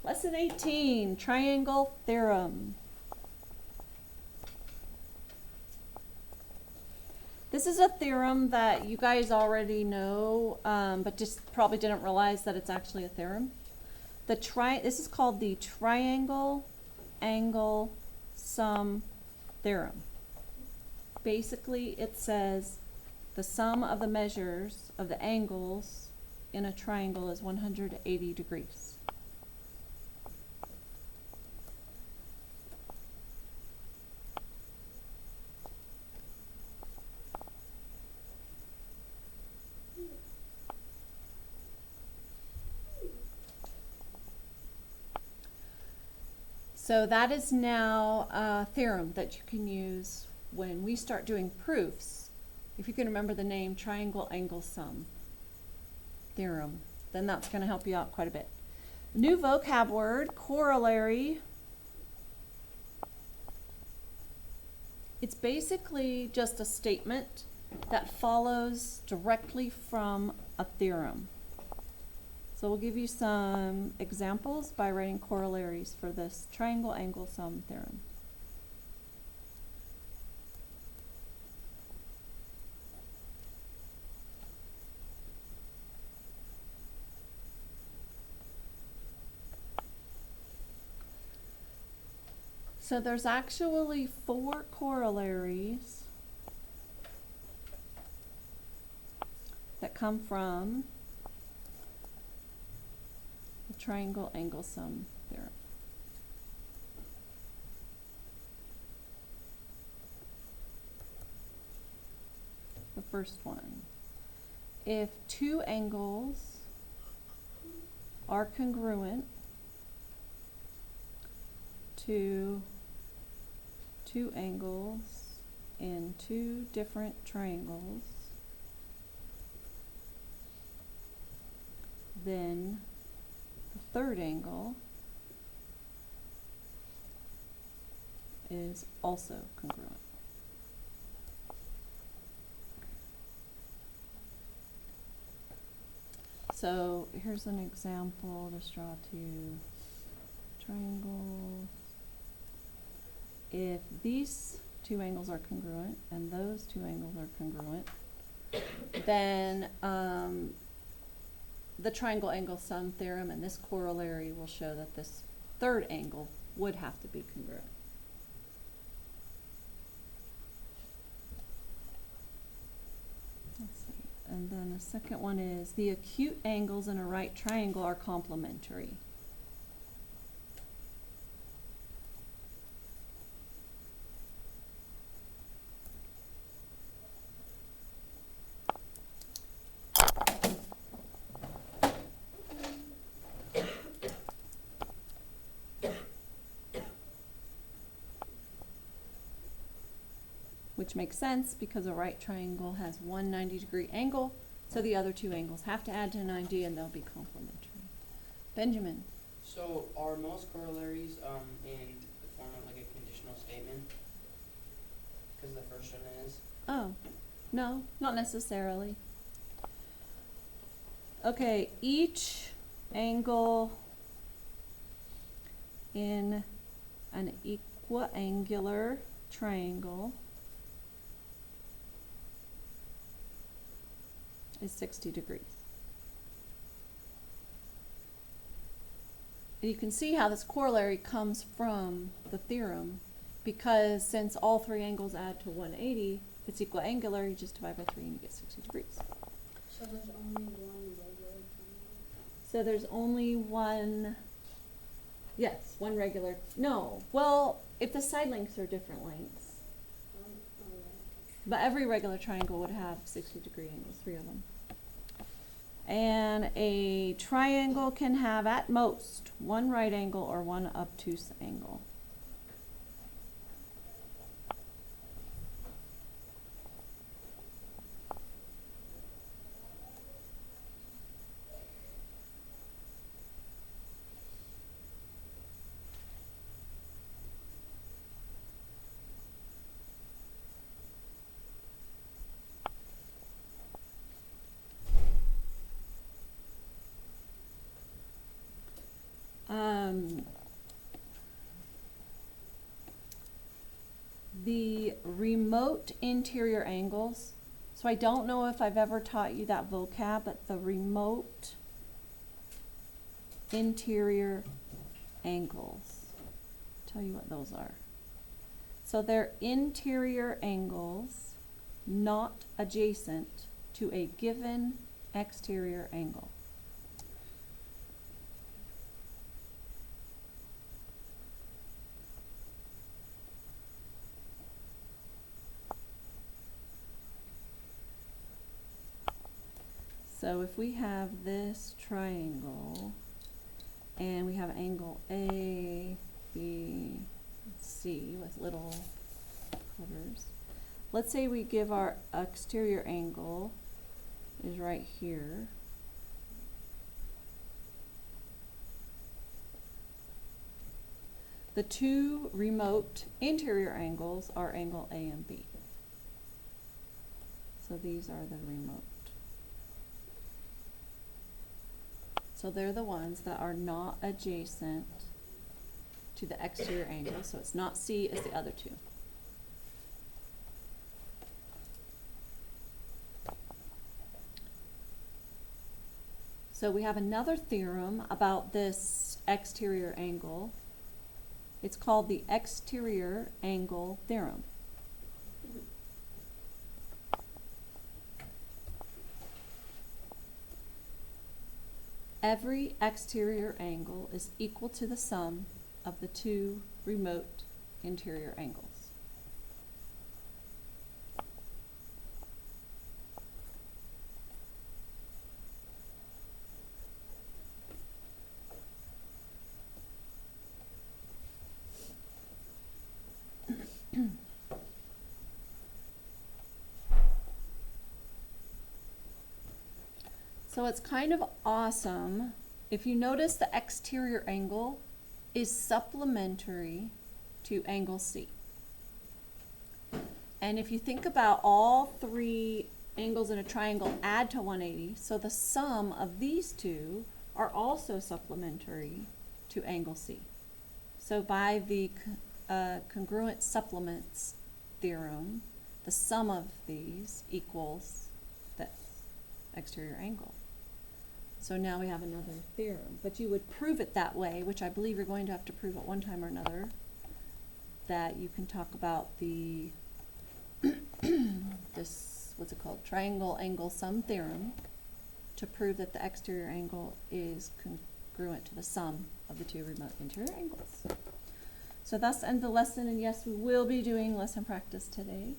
Lesson 18, triangle theorem. This is a theorem that you guys already know, but just probably didn't realize that it's actually a theorem. This is called the triangle angle sum theorem. Basically, it says the sum of the measures of the angles in a triangle is 180 degrees. So that is now a theorem that you can use when we start doing proofs. If you can remember the name triangle angle sum theorem, then that's going to help you out quite a bit. New vocab word, corollary. It's basically just a statement that follows directly from a theorem. So we'll give you some examples by writing corollaries for this triangle angle sum theorem. So there's actually 4 corollaries that come from the triangle angle sum theorem. The first one, if 2 angles are congruent to 2 angles in 2 different triangles, then the third angle is also congruent. So here's an example. Just draw 2 triangles. If these 2 angles are congruent and those 2 angles are congruent, then the triangle angle sum theorem and this corollary will show that this third angle would have to be congruent. Let's see. And then the second one is the acute angles in a right triangle are complementary. Which makes sense because a right triangle has one 90-degree angle, so the other 2 angles have to add to 90 and they'll be complementary. Benjamin. So are most corollaries in the form of like a conditional statement? Because the first one is? Oh, no, not necessarily. Okay, each angle in an equiangular triangle is 60 degrees. And you can see how this corollary comes from the theorem, because since all 3 angles add to 180, if it's equiangular, you just divide by 3 and you get 60 degrees. So there's only one regular triangle? So there's only one, yes, one regular, no, well, if the side lengths are different lengths. But every regular triangle would have 60-degree angles, 3 of them. And a triangle can have at most 1 right angle or 1 obtuse angle. the remote interior angles. So I don't know if I've ever taught you that vocab, but the remote interior angles. Tell you what those are. So they're interior angles not adjacent to a given exterior angle. So if we have this triangle and we have angle A, B, C with little quarters. Let's say we give our exterior angle is right here. The two remote interior angles are angle A and B. So these are the remote. So they're the ones that are not adjacent to the exterior angle. So it's not C, it's the other two. So we have another theorem about this exterior angle. It's called the exterior angle theorem. Every exterior angle is equal to the sum of the two remote interior angles. So it's kind of awesome. If you notice, the exterior angle is supplementary to angle C. And if you think about all three angles in a triangle add to 180, so the sum of these two are also supplementary to angle C. So by the congruent supplements theorem, the sum of these equals this exterior angle. So now we have another theorem, but you would prove it that way, which I believe you're going to have to prove at one time or another, that you can talk about the this, what's it called, triangle angle sum theorem, to prove that the exterior angle is congruent to the sum of the two remote interior angles. So that's the end of the lesson, and yes, we will be doing lesson practice today.